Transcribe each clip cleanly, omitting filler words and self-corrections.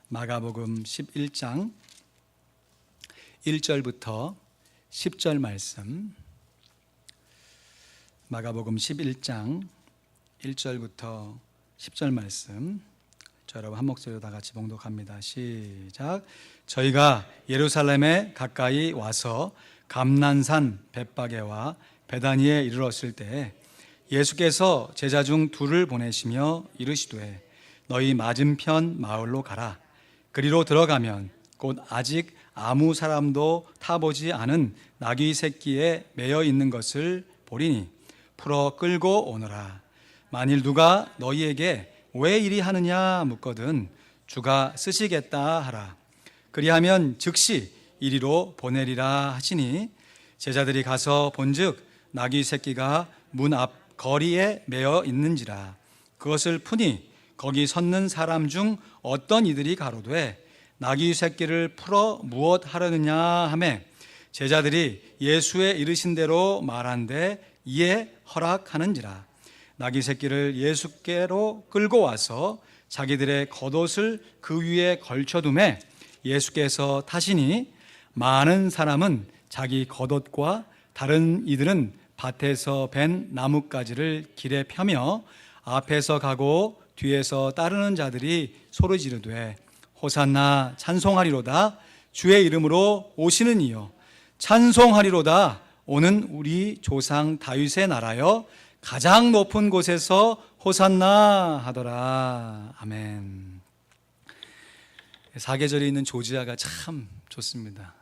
마가복음 11장 1절부터 10절 말씀. 마가복음 11장 1절부터 10절 말씀. 자, 여러분 한 목소리로 다 같이 봉독합니다. 시작. 저희가 예루살렘에 가까이 와서 감난산 벳바게와 베다니에 이르렀을 때 예수께서 제자 중 둘을 보내시며 이르시되 너희 맞은편 마을로 가라. 그리로 들어가면 곧 아직 아무 사람도 타보지 않은 나귀 새끼에 매여 있는 것을 보리니 풀어 끌고 오너라. 만일 누가 너희에게 왜 이리 하느냐 묻거든 주가 쓰시겠다 하라. 그리하면 즉시 이리로 보내리라 하시니 제자들이 가서 본즉 나귀 새끼가 문 앞 거리에 매어 있는지라. 그것을 푸니 거기 섰는 사람 중 어떤 이들이 가로되 나귀 새끼를 풀어 무엇 하려느냐 하매 제자들이 예수의 이르신 대로 말한데 이에 허락하는지라. 나귀 새끼를 예수께로 끌고 와서 자기들의 겉옷을 그 위에 걸쳐두매 예수께서 타시니 많은 사람은 자기 겉옷과 다른 이들은 밭에서 벤 나뭇가지를 길에 펴며 앞에서 가고 뒤에서 따르는 자들이 소리 지르되 호산나 찬송하리로다. 주의 이름으로 오시는 이여 찬송하리로다. 오는 우리 조상 다윗의 나라여 가장 높은 곳에서 호산나 하더라. 아멘. 사계절이 있는 조지아가 참 좋습니다.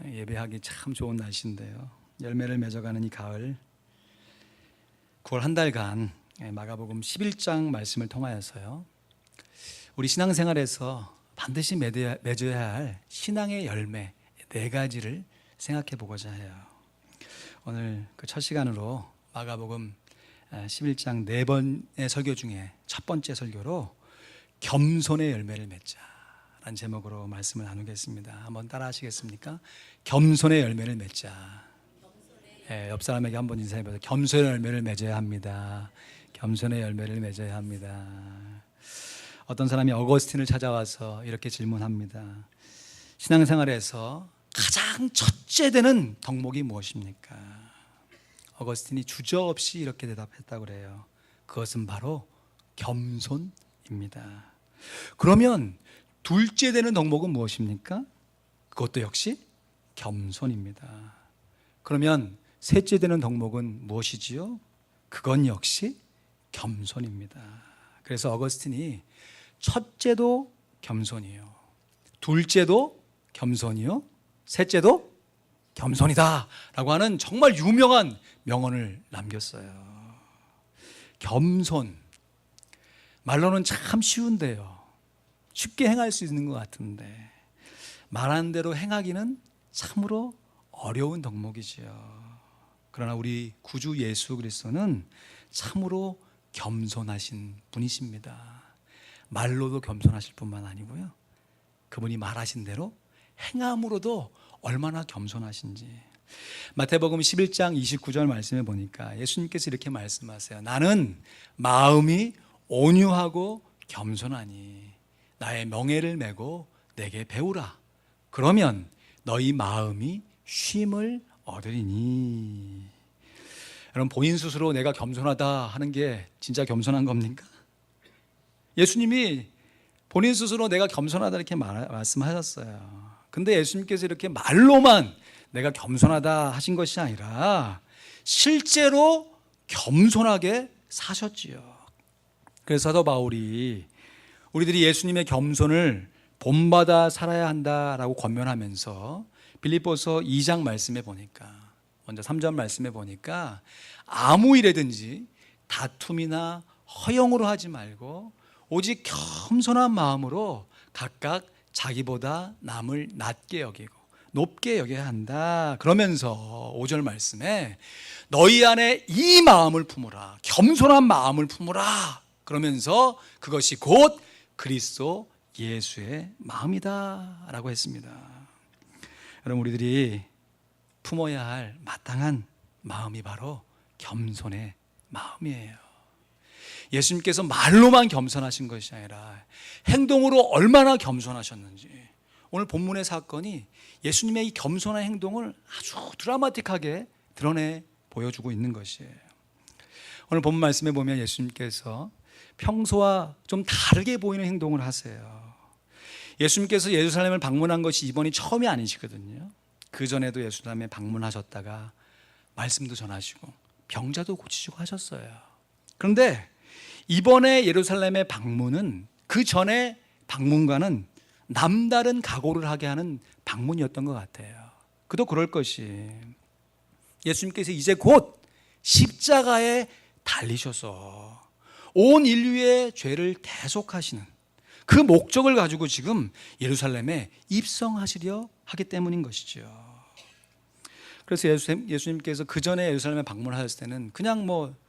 예배하기 참 좋은 날씨인데요. 열매를 맺어가는 이 가을 9월 한 달간 마가복음 11장 말씀을 통하여서요, 우리 신앙생활에서 반드시 맺어야 할 신앙의 열매 4가지를 생각해 보고자 해요. 오늘 그 첫 시간으로 마가복음 11장 4번의 설교 중에 첫 번째 설교로 겸손의 열매를 맺자라는 제목으로 말씀을 나누겠습니다. 한번 따라 하시겠습니까? 겸손의 열매를 맺자. 옆 사람에게 한번 인사해보세요. 겸손의 열매를 맺어야 합니다. 겸손의 열매를 맺어야 합니다. 어떤 사람이 어거스틴을 찾아와서 이렇게 질문합니다. 신앙생활에서 가장 첫째 되는 덕목이 무엇입니까? 어거스틴이 주저없이 이렇게 대답했다고 그래요. 그것은 바로 겸손입니다. 그러면 둘째 되는 덕목은 무엇입니까? 그것도 역시 겸손입니다. 그러면 셋째 되는 덕목은 무엇이지요? 그건 역시 겸손입니다. 그래서 어거스틴이 첫째도 겸손이요, 둘째도 겸손이요, 셋째도 겸손이다 라고 하는 정말 유명한 명언을 남겼어요. 겸손, 말로는 참 쉬운데요, 쉽게 행할 수 있는 것 같은데 말하는 대로 행하기는 참으로 어려운 덕목이지요. 그러나 우리 구주 예수 그리스도는 참으로 겸손하신 분이십니다. 말로도 겸손하실 뿐만 아니고요, 그분이 말하신 대로 행함으로도 얼마나 겸손하신지. 마태복음 11장 29절 말씀에 보니까 예수님께서 이렇게 말씀하세요. 나는 마음이 온유하고 겸손하니 나의 명예를 메고 내게 배우라. 그러면 너희 마음이 쉼을 얻으리니. 여러분, 본인 스스로 내가 겸손하다 하는 게 진짜 겸손한 겁니까? 예수님이 본인 스스로 내가 겸손하다 이렇게 말씀하셨어요. 근데 예수님께서 이렇게 말로만 내가 겸손하다 하신 것이 아니라 실제로 겸손하게 사셨지요. 그래서 사도 바울이 우리들이 예수님의 겸손을 본받아 살아야 한다라고 권면하면서 빌립보서 2장 말씀에 보니까, 먼저 3절 말씀에 보니까 아무 일에든지 다툼이나 허영으로 하지 말고 오직 겸손한 마음으로 각각 자기보다 남을 낮게 여기고 높게 여겨야 한다. 그러면서 5절 말씀에 너희 안에 이 마음을 품으라, 겸손한 마음을 품으라. 그러면서 그것이 곧 그리스도 예수의 마음이다 라고 했습니다. 여러분, 우리들이 품어야 할 마땅한 마음이 바로 겸손의 마음이에요. 예수님께서 말로만 겸손하신 것이 아니라 행동으로 얼마나 겸손하셨는지, 오늘 본문의 사건이 예수님의 이 겸손한 행동을 아주 드라마틱하게 드러내 보여주고 있는 것이에요. 오늘 본문 말씀에 보면 예수님께서 평소와 좀 다르게 보이는 행동을 하세요. 예수님께서 예루살렘을 방문한 것이 이번이 처음이 아니시거든요. 그 전에도 예루살렘에 방문하셨다가 말씀도 전하시고 병자도 고치시고 하셨어요. 그런데 이번에 예루살렘의 방문은 그 전에 방문과는 남다른 각오를 하게 하는 방문이었던 것 같아요. 그도 그럴 것이, 예수님께서 이제 곧 십자가에 달리셔서 온 인류의 죄를 대속하시는 그 목적을 가지고 지금 예루살렘에 입성하시려 하기 때문인 것이죠. 그래서 예수님께서 그 전에 예루살렘에 방문하셨을 때는 그냥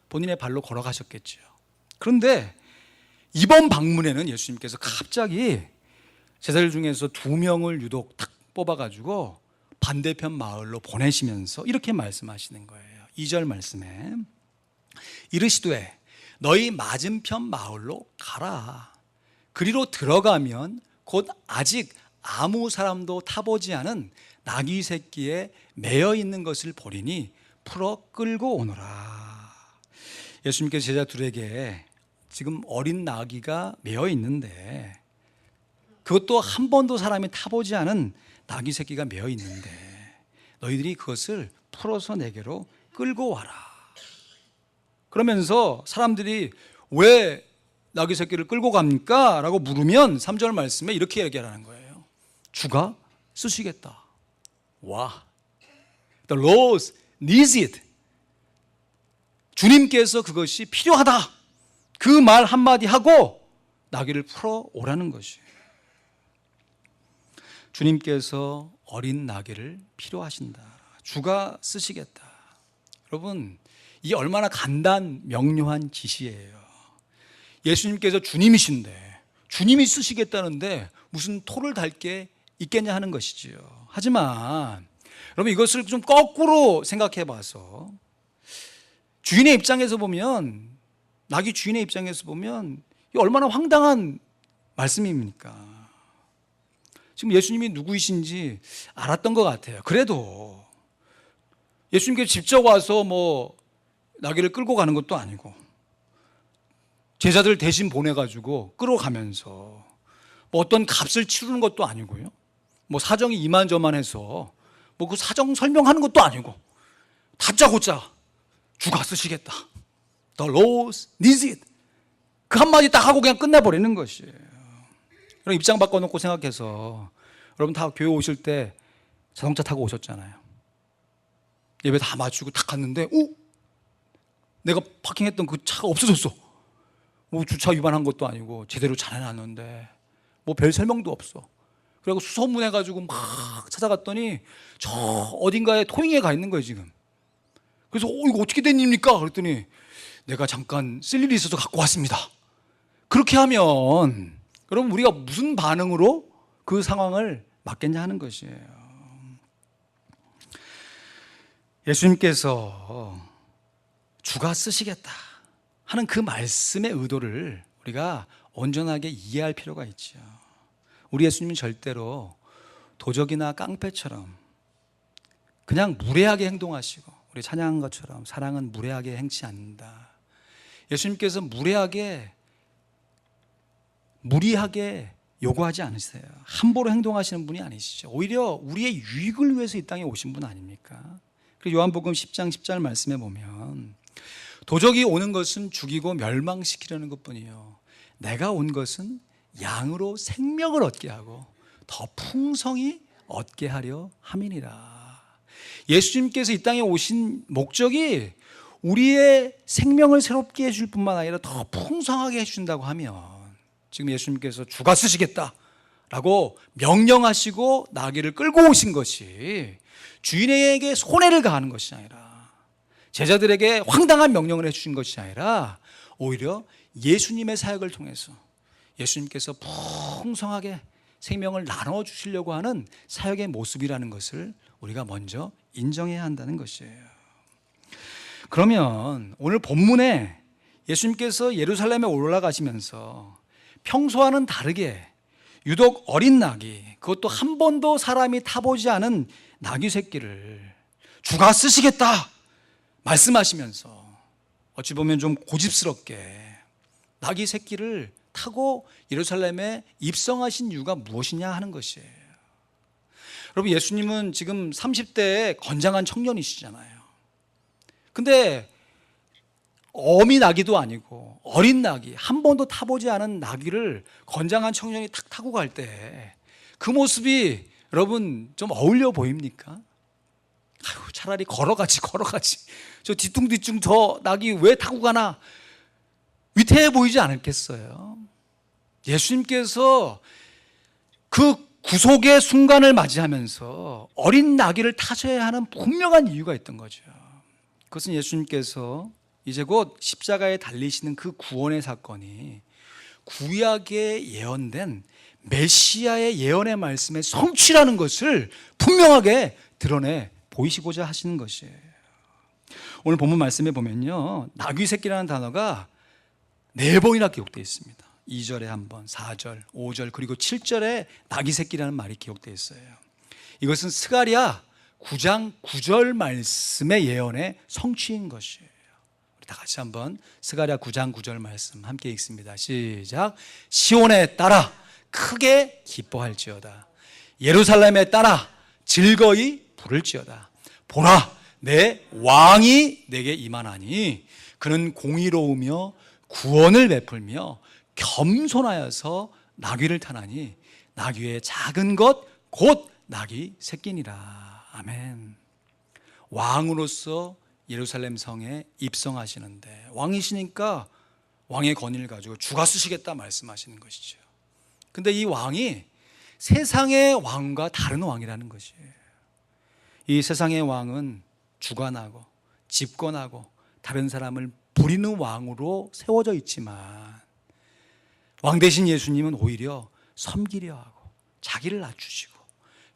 본인의 발로 걸어가셨겠죠. 그런데 이번 방문에는 예수님께서 갑자기 제자들 중에서 2명을 유독 탁 뽑아가지고 반대편 마을로 보내시면서 이렇게 말씀하시는 거예요. 2절 말씀에 이르시되 너희 맞은편 마을로 가라. 그리로 들어가면 곧 아직 아무 사람도 타보지 않은 나귀 새끼에 매여 있는 것을 보리니 풀어 끌고 오너라. 예수님께서 제자 둘에게 지금 어린 나귀가 매여 있는데, 그것도 한 번도 사람이 타보지 않은 나귀 새끼가 매여 있는데 너희들이 그것을 풀어서 내게로 끌고 와라. 그러면서 사람들이 왜 나귀 새끼를 끌고 갑니까? 라고 물으면 3절 말씀에 이렇게 얘기하는 거예요. 주가 쓰시겠다. 와, The Lord needs it. 주님께서 그것이 필요하다. 그 말 한마디 하고 나귀를 풀어 오라는 것이에요. 주님께서 어린 나귀를 필요하신다. 주가 쓰시겠다. 여러분, 이게 얼마나 간단 명료한 지시예요. 예수님께서 주님이신데 주님이 쓰시겠다는데 무슨 토를 달 게 있겠냐 하는 것이지요. 하지만 여러분, 이것을 좀 거꾸로 생각해 봐서 주인의 입장에서 보면, 나귀 주인의 입장에서 보면 이게 얼마나 황당한 말씀입니까? 지금 예수님이 누구이신지 알았던 것 같아요. 그래도 예수님께서 직접 와서 나귀를 끌고 가는 것도 아니고 제자들 대신 보내가지고 끌어가면서 어떤 값을 치르는 것도 아니고요. 사정이 이만저만해서 그 사정 설명하는 것도 아니고 다짜고짜 주가 쓰시겠다. The Lord needs it. 그 한마디 딱 하고 그냥 끝내버리는 것이에요. 여러분, 입장 바꿔놓고 생각해서 여러분 다 교회 오실 때 자동차 타고 오셨잖아요. 예배 다 마치고 딱 갔는데 내가 파킹했던 그 차가 없어졌어. 주차 위반한 것도 아니고 제대로 잘 해놨는데 별 설명도 없어. 그리고 수소문해가지고 막 찾아갔더니 저 어딘가에 토잉에 가 있는 거예요 지금. 그래서 이거 어떻게 된 일입니까? 그랬더니 내가 잠깐 쓸 일이 있어서 갖고 왔습니다. 그렇게 하면 여러분, 우리가 무슨 반응으로 그 상황을 맞겠냐 하는 것이에요. 예수님께서 주가 쓰시겠다 하는 그 말씀의 의도를 우리가 온전하게 이해할 필요가 있죠. 우리 예수님은 절대로 도적이나 깡패처럼 그냥 무례하게 행동하시고, 우리 찬양한 것처럼 사랑은 무례하게 행치 않는다. 예수님께서 무리하게 요구하지 않으세요. 함부로 행동하시는 분이 아니시죠. 오히려 우리의 유익을 위해서 이 땅에 오신 분 아닙니까? 그리고 요한복음 10장 10절 말씀에 보면 도적이 오는 것은 죽이고 멸망시키려는 것뿐이요, 내가 온 것은 양으로 생명을 얻게 하고 더 풍성히 얻게 하려 함이니라. 예수님께서 이 땅에 오신 목적이 우리의 생명을 새롭게 해줄 뿐만 아니라 더 풍성하게 해주신다고 하면, 지금 예수님께서 주가 쓰시겠다라고 명령하시고 나귀를 끌고 오신 것이 주인에게 손해를 가하는 것이 아니라, 제자들에게 황당한 명령을 해주신 것이 아니라, 오히려 예수님의 사역을 통해서 예수님께서 풍성하게 생명을 나눠주시려고 하는 사역의 모습이라는 것을 우리가 먼저 인정해야 한다는 것이에요. 그러면 오늘 본문에 예수님께서 예루살렘에 올라가시면서 평소와는 다르게 유독 어린 나귀, 그것도 한 번도 사람이 타보지 않은 나귀 새끼를 주가 쓰시겠다 말씀하시면서 어찌 보면 좀 고집스럽게 나귀 새끼를 타고 예루살렘에 입성하신 이유가 무엇이냐 하는 것이에요. 여러분, 예수님은 지금 30대의 건장한 청년이시잖아요. 근데 어미 나귀도 아니고 어린 나귀, 한 번도 타보지 않은 나귀를 건장한 청년이 탁 타고 갈 때 그 모습이 여러분 좀 어울려 보입니까? 아유, 차라리 걸어가지. 저 뒤뚱뒤뚱 저 나귀 왜 타고 가나? 위태해 보이지 않았겠어요? 예수님께서 그 구속의 순간을 맞이하면서 어린 나귀를 타셔야 하는 분명한 이유가 있던 거죠. 그것은 예수님께서 이제 곧 십자가에 달리시는 그 구원의 사건이 구약에 예언된 메시아의 예언의 말씀의 성취라는 것을 분명하게 드러내 보이시고자 하시는 것이에요. 오늘 본문 말씀에 보면요, 나귀 새끼라는 단어가 4번이나 기록되어 있습니다. 2절에 한 번, 4절, 5절, 그리고 7절에 나귀 새끼라는 말이 기록되어 있어요. 이것은 스가랴 9장 9절 말씀의 예언의 성취인 것이에요. 우리 다 같이 한번 스가랴 9장 9절 말씀 함께 읽습니다. 시작. 시온에 따라 크게 기뻐할지어다. 예루살렘에 따라 즐거이 부를지어다. 보라, 내 왕이 내게 임하나니 그는 공의로우며 구원을 베풀며 겸손하여서 나귀를 타나니 나귀의 작은 것 곧 나귀 새끼니라. 아멘. 왕으로서 예루살렘 성에 입성하시는데, 왕이시니까 왕의 권위를 가지고 주가 쓰시겠다 말씀하시는 것이죠. 근데 이 왕이 세상의 왕과 다른 왕이라는 것이에요. 이 세상의 왕은 주관하고 집권하고 다른 사람을 부리는 왕으로 세워져 있지만, 왕 대신 예수님은 오히려 섬기려 하고 자기를 낮추시고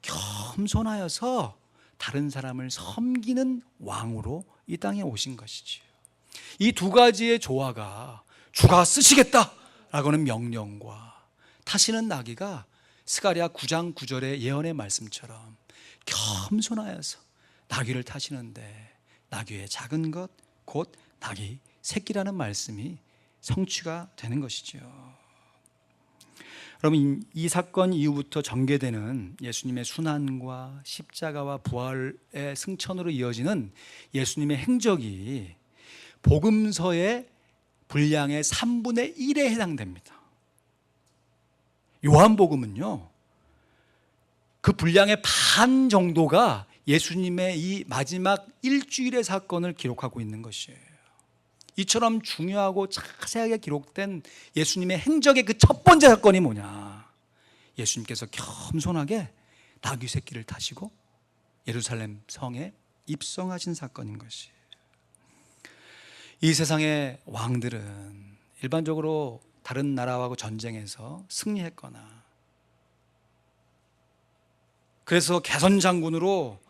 겸손하여서 다른 사람을 섬기는 왕으로 이 땅에 오신 것이지요. 이 두 가지의 조화가 주가 쓰시겠다라고는 명령과 타시는 나귀가 스가랴 9장 9절의 예언의 말씀처럼 겸손하여서 나귀를 타시는데, 나귀의 작은 것 곧 나귀 새끼라는 말씀이 성취가 되는 것이죠. 여러분, 이 사건 이후부터 전개되는 예수님의 순환과 십자가와 부활의 승천으로 이어지는 예수님의 행적이 복음서의 분량의 3분의 1에 해당됩니다. 요한복음은요, 그 분량의 반 정도가 예수님의 이 마지막 일주일의 사건을 기록하고 있는 것이에요. 이처럼 중요하고 자세하게 기록된 예수님의 행적의 그 첫 번째 사건이 뭐냐? 예수님께서 겸손하게 나귀 새끼를 타시고 예루살렘 성에 입성하신 사건인 것이에요. 이 세상의 왕들은 일반적으로 다른 나라하고 전쟁에서 승리했거나, 그래서 개선 장군으로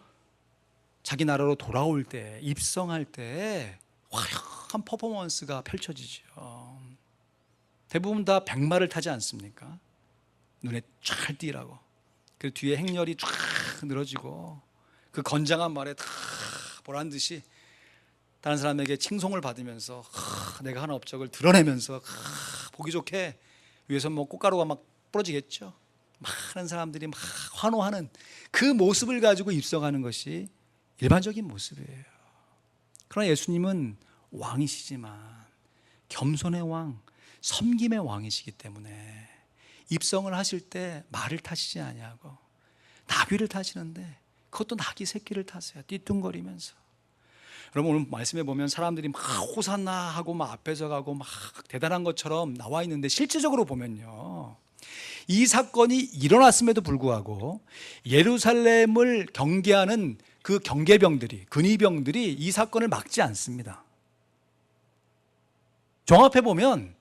자기 나라로 돌아올 때, 입성할 때 화려한 퍼포먼스가 펼쳐지죠. 대부분 다 백마를 타지 않습니까? 눈에 쫙 띄라고. 그 뒤에 행렬이 쫙 늘어지고 그 건장한 말에 다 보란 듯이 다른 사람에게 칭송을 받으면서 내가 한 업적을 드러내면서 보기 좋게 위에서 뭐 꽃가루가 막 부러지겠죠. 많은 사람들이 막 환호하는 그 모습을 가지고 입성하는 것이 일반적인 모습이에요. 그러나 예수님은 왕이시지만 겸손의 왕, 섬김의 왕이시기 때문에 입성을 하실 때 말을 타시지 아니하고 나귀를 타시는데, 그것도 나귀 새끼를 타세요. 띠뚱거리면서. 여러분, 오늘 말씀에 보면 사람들이 막 호산나 하고 막 앞에서 가고 막 대단한 것처럼 나와 있는데, 실제적으로 보면요, 이 사건이 일어났음에도 불구하고 예루살렘을 경계하는 그 경계병들이, 근위병들이 이 사건을 막지 않습니다. 종합해 보면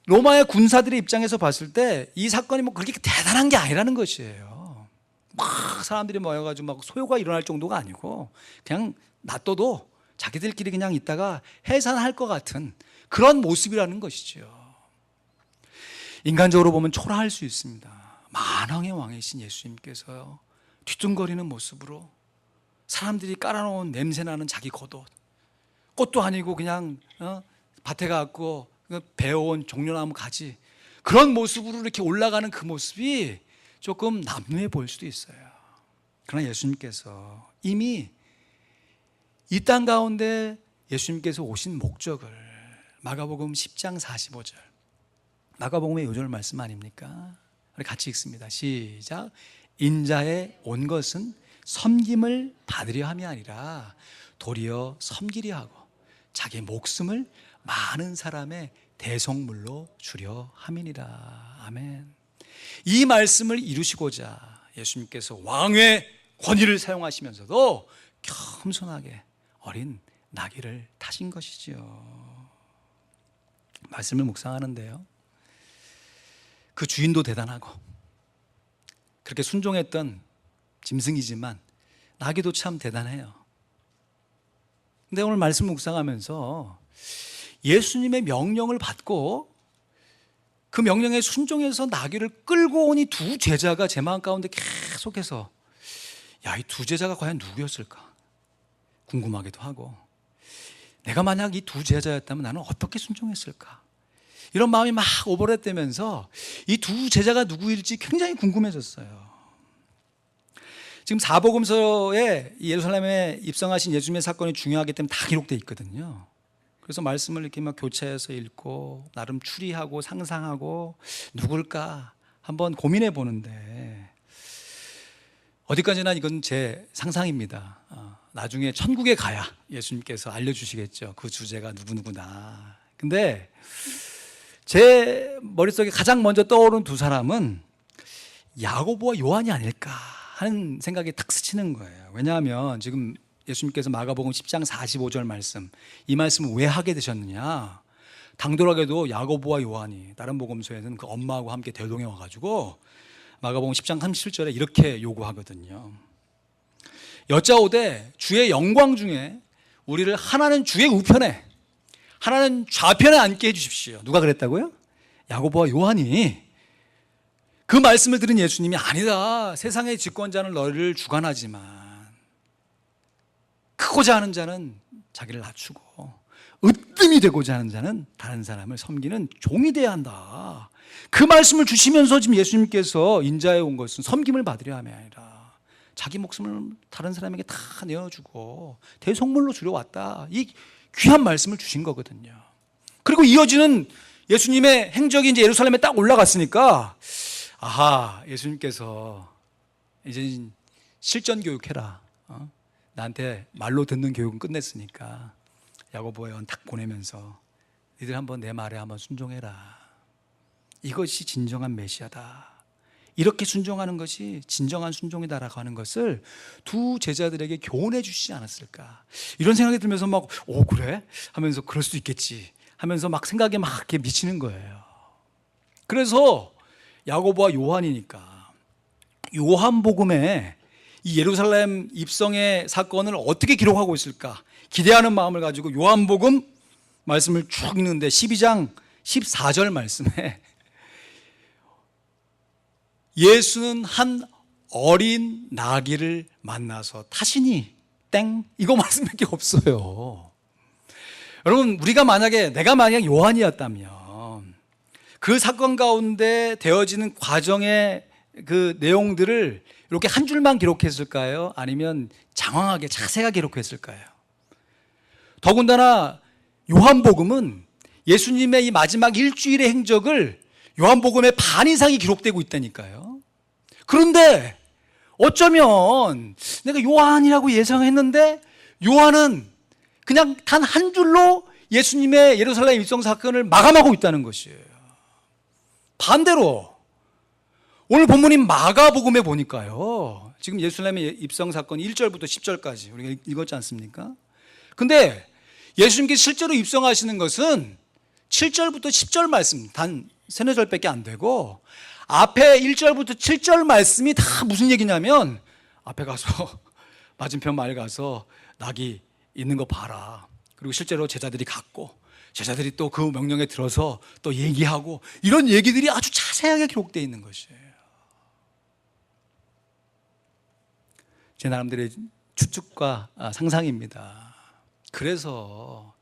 로마의 군사들의 입장에서 봤을 때 이 사건이 뭐 그렇게 대단한 게 아니라는 것이에요. 막 사람들이 모여가지고 막 소요가 일어날 정도가 아니고 그냥 놔둬도 자기들끼리 그냥 있다가 해산할 것 같은 그런 모습이라는 것이죠. 인간적으로 보면 초라할 수 있습니다. 만왕의 왕이신 예수님께서요, 뒤뚱거리는 모습으로 사람들이 깔아놓은 냄새나는 자기 겉옷, 꽃도 아니고 그냥 밭에 가고 베어온 종려나무 가지, 그런 모습으로 이렇게 올라가는 그 모습이 조금 남루해 보일 수도 있어요. 그러나 예수님께서 이미 이 땅 가운데 예수님께서 오신 목적을 마가복음 10장 45절, 마가복음의 요절 말씀 아닙니까? 우리 같이 읽습니다. 시작. 인자에 온 것은 섬김을 받으려 함이 아니라 도리어 섬기려 하고 자기 목숨을 많은 사람의 대속물로 주려 함이니라. 아멘. 이 말씀을 이루시고자 예수님께서 왕의 권위를 사용하시면서도 겸손하게 어린 나귀를 타신 것이지요. 말씀을 묵상하는데요, 그 주인도 대단하고 그렇게 순종했던 짐승이지만 나귀도 참 대단해요. 근데 오늘 말씀 묵상하면서 예수님의 명령을 받고 그 명령에 순종해서 나귀를 끌고 오니 두 제자가 제 마음 가운데 계속해서, 야, 이 두 제자가 과연 누구였을까 궁금하기도 하고, 내가 만약 이 두 제자였다면 나는 어떻게 순종했을까, 이런 마음이 막 오버랩되면서 이 두 제자가 누구일지 굉장히 궁금해졌어요. 지금 사복음서에 예루살렘에 입성하신 예수님의 사건이 중요하기 때문에 다 기록되어 있거든요. 그래서 말씀을 이렇게 막 교차해서 읽고 나름 추리하고 상상하고 누굴까 한번 고민해 보는데, 어디까지나 이건 제 상상입니다. 나중에 천국에 가야 예수님께서 알려주시겠죠, 그 주제가 누구누구나. 근데 제 머릿속에 가장 먼저 떠오른 두 사람은 야고보와 요한이 아닐까 하는 생각이 탁 스치는 거예요. 왜냐하면 지금 예수님께서 마가복음 10장 45절 말씀, 이 말씀을 왜 하게 되셨느냐, 당돌하게도 야고보와 요한이 다른 복음서에서는 그 엄마하고 함께 대동해 와가지고 마가복음 10장 37절에 이렇게 요구하거든요. 여짜오되 주의 영광 중에 우리를 하나는 주의 우편에 하나는 좌편에 앉게 해주십시오. 누가 그랬다고요? 야고보와 요한이. 그 말씀을 들은 예수님이, 아니다, 세상의 집권자는 너희를 주관하지만 크고자 하는 자는 자기를 낮추고 으뜸이 되고자 하는 자는 다른 사람을 섬기는 종이 되어야 한다. 그 말씀을 주시면서 지금 예수님께서 인자에 온 것은 섬김을 받으려 함이 아니라 자기 목숨을 다른 사람에게 다 내어주고 대속물로 주려 왔다. 이 귀한 말씀을 주신 거거든요. 그리고 이어지는 예수님의 행적이 이제 예루살렘에 딱 올라갔으니까, 아하, 예수님께서 이제 실전 교육해라. 나한테 말로 듣는 교육은 끝냈으니까 야고보와 요한 딱 보내면서 니들 한번 내 말에 한번 순종해라. 이것이 진정한 메시아다. 이렇게 순종하는 것이 진정한 순종이다라고 하는 것을 두 제자들에게 교훈해 주시지 않았을까, 이런 생각이 들면서 막, 오, 그래? 하면서 그럴 수도 있겠지 하면서 막 생각에 막 이렇게 미치는 거예요. 그래서 야고보와 요한이니까 요한복음에 이 예루살렘 입성의 사건을 어떻게 기록하고 있을까 기대하는 마음을 가지고 요한복음 말씀을 쭉 읽는데 12장 14절 말씀에 예수는 한 어린 나귀를 만나서 타시니 땡, 이거 말씀밖에 없어요. 여러분, 우리가 내가 만약 요한이었다면 그 사건 가운데 되어지는 과정의 그 내용들을 이렇게 한 줄만 기록했을까요? 아니면 장황하게 자세하게 기록했을까요? 더군다나 요한복음은 예수님의 이 마지막 일주일의 행적을 요한복음의 반 이상이 기록되고 있다니까요. 그런데 어쩌면 내가 요한이라고 예상했는데 요한은 그냥 단 한 줄로 예수님의 예루살렘 입성 사건을 마감하고 있다는 것이에요. 반대로 오늘 본문인 마가복음에 보니까요, 지금 예루살렘의 입성 사건 1절부터 10절까지 우리가 읽었지 않습니까? 근데 예수님께서 실제로 입성하시는 것은 7절부터 10절 말씀 단 세네 절밖에 안 되고, 앞에 1절부터 7절 말씀이 다 무슨 얘기냐면, 앞에 가서 맞은편 마을 가서 나귀 있는 거 봐라. 그리고 실제로 제자들이 갔고 제자들이 또 그 명령에 들어서 또 얘기하고 이런 얘기들이 아주 자세하게 기록되어 있는 것이에요. 제 나름대로의 추측과 상상입니다. 그래서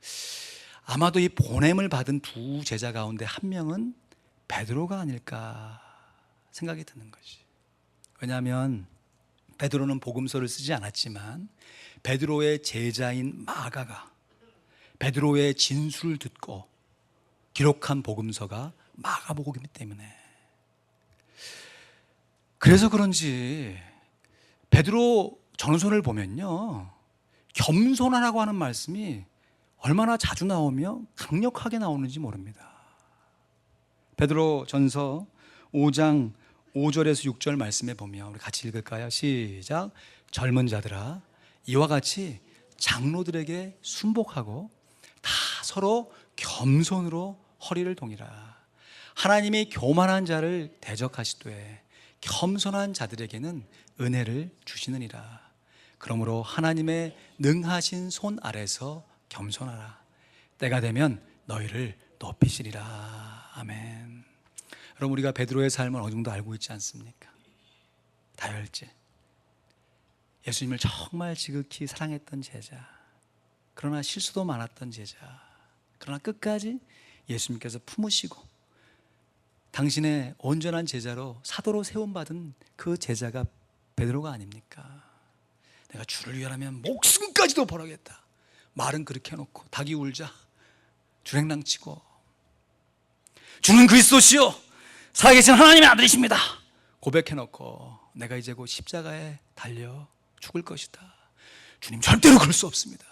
아마도 이 보냄을 받은 두 제자 가운데 한 명은 베드로가 아닐까 생각이 드는 것이. 왜냐하면 베드로는 복음서를 쓰지 않았지만 베드로의 제자인 마가가 베드로의 진술을 듣고 기록한 복음서가 마가복음이기 때문에, 그래서 그런지 베드로 전서를 보면요, 겸손하라고 하는 말씀이 얼마나 자주 나오며 강력하게 나오는지 모릅니다. 베드로 전서 5장 5절에서 6절 말씀에 보면 우리 같이 읽을까요? 시작. 젊은 자들아, 이와 같이 장로들에게 순복하고 다 서로 겸손으로 허리를 동이라. 하나님이 교만한 자를 대적하시되 겸손한 자들에게는 은혜를 주시느니라. 그러므로 하나님의 능하신 손 아래서 겸손하라. 때가 되면 너희를 높이시리라. 아멘. 여러분, 우리가 베드로의 삶을 어느 정도 알고 있지 않습니까? 다혈질, 예수님을 정말 지극히 사랑했던 제자, 그러나 실수도 많았던 제자, 그러나 끝까지 예수님께서 품으시고 당신의 온전한 제자로 사도로 세움받은 그 제자가 베드로가 아닙니까? 내가 주를 위하면 목숨까지도 버리겠다. 말은 그렇게 해놓고 닭이 울자 주랭랑치고, 주는 그리스도시요 살아계신 하나님의 아들이십니다 고백해놓고 내가 이제 곧 십자가에 달려 죽을 것이다. 주님 절대로 그럴 수 없습니다.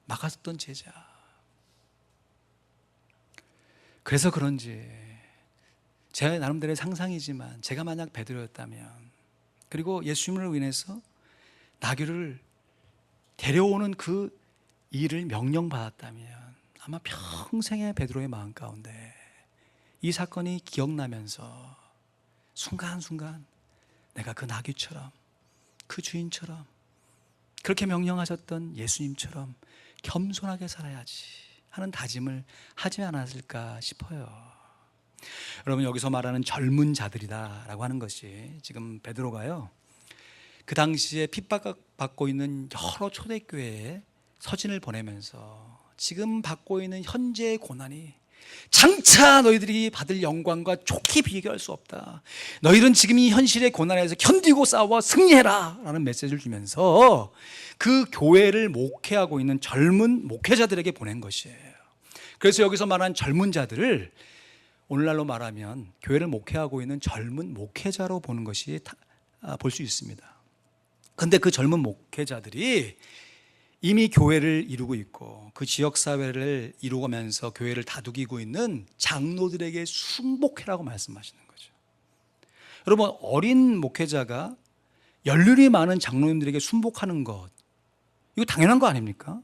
막았던 제자. 그래서 그런지 제 나름대로의 상상이지만 제가 만약 베드로였다면, 그리고 예수님을 인해서 나귀를 데려오는 그 일을 명령받았다면, 아마 평생의 베드로의 마음 가운데 이 사건이 기억나면서 순간순간 내가 그 나귀처럼, 그 주인처럼, 그렇게 명령하셨던 예수님처럼 겸손하게 살아야지 하는 다짐을 하지 않았을까 싶어요. 여러분, 여기서 말하는 젊은 자들이다라고 하는 것이 지금 베드로가요, 그 당시에 핍박받고 있는 여러 초대교회에 서신을 보내면서 지금 받고 있는 현재의 고난이 장차 너희들이 받을 영광과 좋게 비교할 수 없다. 너희는 지금 이 현실의 고난에서 견디고 싸워 승리해라 라는 메시지를 주면서 그 교회를 목회하고 있는 젊은 목회자들에게 보낸 것이에요. 그래서 여기서 말한 젊은 자들을 오늘날로 말하면 교회를 목회하고 있는 젊은 목회자로 보는 것이 볼 수 있습니다. 그런데 그 젊은 목회자들이 이미 교회를 이루고 있고 그 지역사회를 이루면서 교회를 다독이고 있는 장로들에게 순복해라고 말씀하시는 거죠. 여러분, 어린 목회자가 연륜이 많은 장로님들에게 순복하는 것, 이거 당연한 거 아닙니까?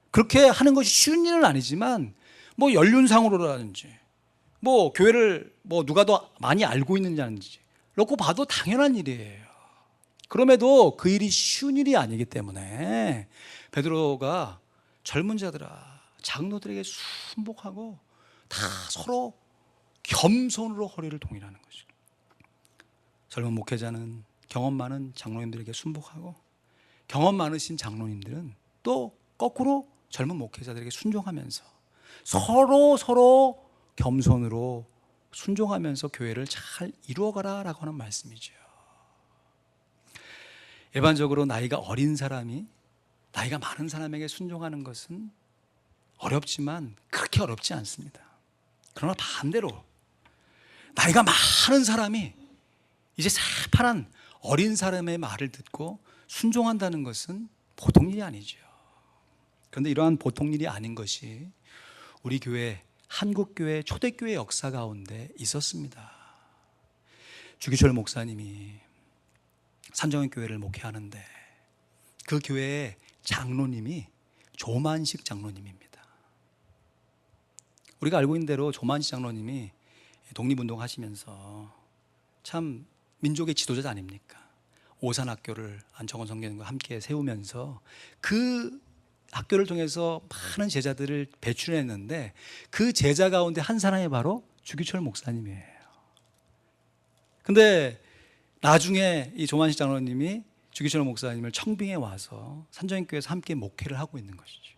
그렇게 하는 것이 쉬운 일은 아니지만 뭐 연륜상으로라든지 뭐 교회를 뭐 누가 더 많이 알고 있느냐든지 놓고 봐도 당연한 일이에요. 그럼에도 그 일이 쉬운 일이 아니기 때문에 베드로가 젊은 자들아, 장로들에게 순복하고 다 서로 겸손으로 허리를 동이라는 거죠. 젊은 목회자는 경험 많은 장로님들에게 순복하고, 경험 많으신 장로님들은 또 거꾸로 젊은 목회자들에게 순종하면서 서로 겸손으로 순종하면서 교회를 잘 이루어가라라고 하는 말씀이죠. 일반적으로 나이가 어린 사람이 나이가 많은 사람에게 순종하는 것은 어렵지만 그렇게 어렵지 않습니다. 그러나 반대로 나이가 많은 사람이 이제 새파란 어린 사람의 말을 듣고 순종한다는 것은 보통 일이 아니죠. 그런데 이러한 보통 일이 아닌 것이 우리 교회, 한국교회 초대교회 역사 가운데 있었습니다. 주기철 목사님이 산정교회를 목회하는데 그 교회의 장로님이 조만식 장로님입니다. 우리가 알고 있는 대로 조만식 장로님이 독립운동 하시면서 참 민족의 지도자 아닙니까? 오산학교를 안정원 선교사님과 함께 세우면서 그 학교를 통해서 많은 제자들을 배출했는데 그 제자 가운데 한 사람이 바로 주기철 목사님이에요. 근데 나중에 이 조만식 장로님이 주기철 목사님을 청빙해 와서 산정인교회에서 함께 목회를 하고 있는 것이죠.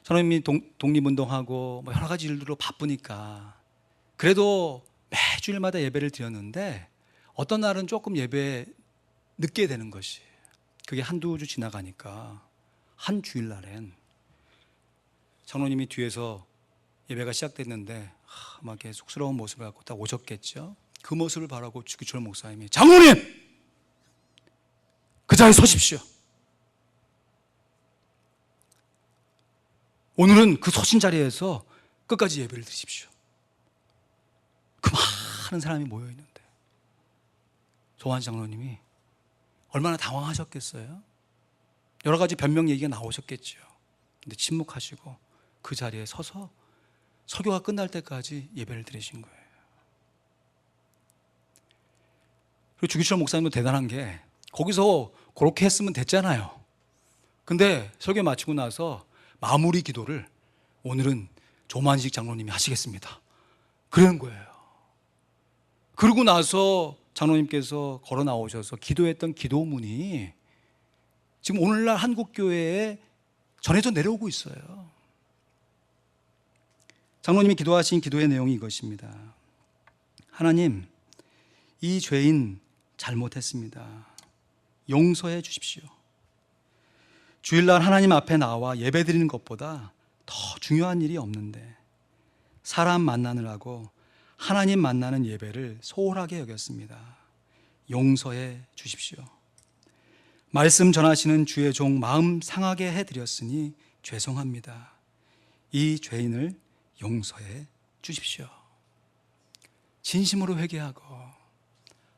장로님이 독립운동하고 뭐 여러 가지 일들로 바쁘니까 그래도 매주일마다 예배를 드렸는데 어떤 날은 조금 예배 늦게 되는 것이, 그게 한두 주 지나가니까 한 주일날엔 장로님이 뒤에서 예배가 시작됐는데 막 이렇게 쑥스러운 모습을 갖고 딱 오셨겠죠. 그 모습을 바라고 주기철 목사님이 장로님! 그 자리에 서십시오. 오늘은 그 서신 자리에서 끝까지 예배를 드십시오. 그 많은 사람이 모여있는데 조한 장로님이 얼마나 당황하셨겠어요? 여러 가지 변명 얘기가 나오셨겠죠. 근데 침묵하시고 그 자리에 서서 설교가 끝날 때까지 예배를 드리신 거예요. 그리고 주기철 목사님도 대단한 게 거기서 그렇게 했으면 됐잖아요. 근데 설교 마치고 나서 마무리 기도를 오늘은 조만식 장로님이 하시겠습니다. 그러는 거예요. 그러고 나서 장로님께서 걸어 나오셔서 기도했던 기도문이 지금 오늘날 한국교회에 전해져 내려오고 있어요. 장로님이 기도하신 기도의 내용이 이것입니다. 하나님, 이 죄인 잘못했습니다. 용서해 주십시오. 주일날 하나님 앞에 나와 예배 드리는 것보다 더 중요한 일이 없는데 사람 만나느라고 하나님 만나는 예배를 소홀하게 여겼습니다. 용서해 주십시오. 말씀 전하시는 주의 종 마음 상하게 해드렸으니 죄송합니다. 이 죄인을 용서해 주십시오. 진심으로 회개하고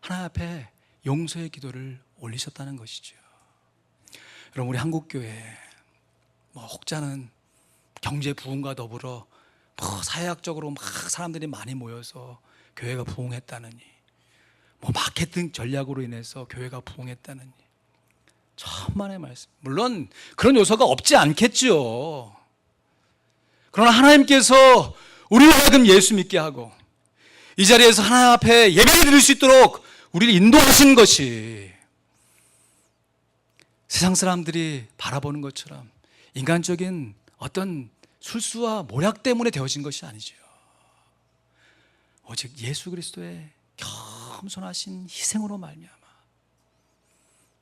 하나님 앞에 용서의 기도를 올리셨다는 것이죠. 여러분, 우리 한국교회 혹자는 경제 부흥과 더불어 사회학적으로 막 사람들이 많이 모여서 교회가 부흥했다느니, 마케팅 전략으로 인해서 교회가 부흥했다느니, 천만의 말씀. 물론 그런 요소가 없지 않겠죠. 그러나 하나님께서 우리를 하여금 예수 믿게 하고 이 자리에서 하나님 앞에 예배를 드릴 수 있도록 우리를 인도하신 것이 세상 사람들이 바라보는 것처럼 인간적인 어떤 술수와 모략 때문에 되어진 것이 아니죠. 오직 예수 그리스도의 겸손하신 희생으로 말미암아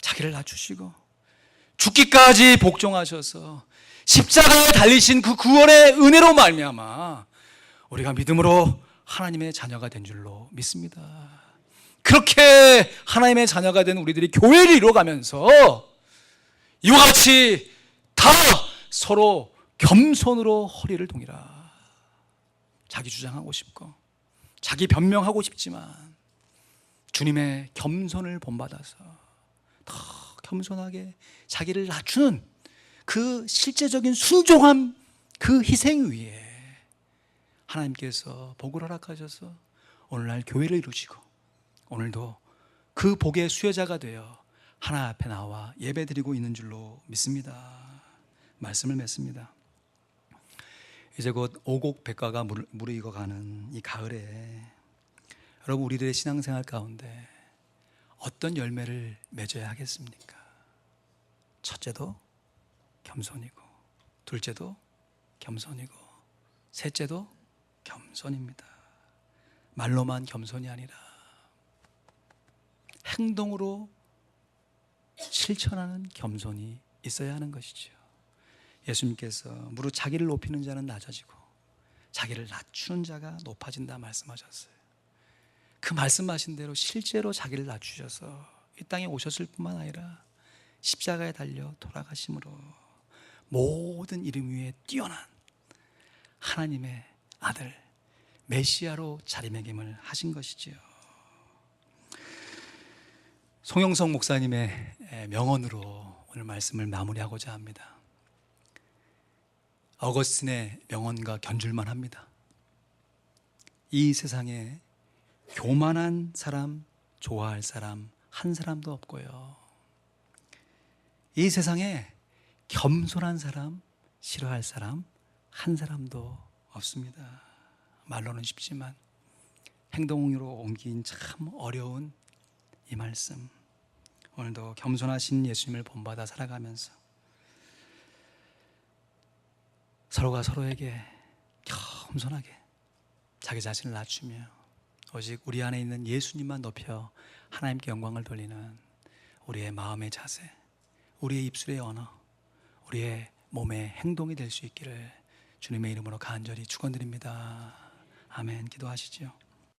자기를 낮추시고 죽기까지 복종하셔서 십자가에 달리신 그 구원의 은혜로 말미암아 우리가 믿음으로 하나님의 자녀가 된 줄로 믿습니다. 그렇게 하나님의 자녀가 된 우리들이 교회를 이루어가면서 이와 같이 다 서로 겸손으로 허리를 동이라. 자기 주장하고 싶고 자기 변명하고 싶지만 주님의 겸손을 본받아서 더 겸손하게 자기를 낮추는 그 실제적인 순종함, 그 희생 위에 하나님께서 복을 허락하셔서 오늘날 교회를 이루시고 오늘도 그 복의 수혜자가 되어 하나님 앞에 나와 예배드리고 있는 줄로 믿습니다. 말씀을 맺습니다. 이제 곧 오곡 백과가 무르익어가는 이 가을에 여러분, 우리들의 신앙생활 가운데 어떤 열매를 맺어야 하겠습니까? 첫째도 겸손이고, 둘째도 겸손이고, 셋째도 겸손입니다. 말로만 겸손이 아니라 행동으로 실천하는 겸손이 있어야 하는 것이죠. 예수님께서 무릇 자기를 높이는 자는 낮아지고 자기를 낮추는 자가 높아진다 말씀하셨어요. 그 말씀하신 대로 실제로 자기를 낮추셔서 이 땅에 오셨을 뿐만 아니라 십자가에 달려 돌아가심으로 모든 이름 위에 뛰어난 하나님의 아들 메시아로 자리매김을 하신 것이지요. 송영성 목사님의 명언으로 오늘 말씀을 마무리하고자 합니다. 어거스틴의 명언과 견줄만 합니다. 이 세상에 교만한 사람 좋아할 사람 한 사람도 없고요. 이 세상에 겸손한 사람, 싫어할 사람 한 사람도 없습니다. 말로는 쉽지만 행동으로 옮긴 참 어려운 이 말씀, 오늘도 겸손하신 예수님을 본받아 살아가면서 서로가 서로에게 겸손하게 자기 자신을 낮추며 오직 우리 안에 있는 예수님만 높여 하나님께 영광을 돌리는 우리의 마음의 자세, 우리의 입술의 언어, 우리의 몸의 행동이 될 수 있기를 주님의 이름으로 간절히 축원드립니다. 아멘. 기도하시죠.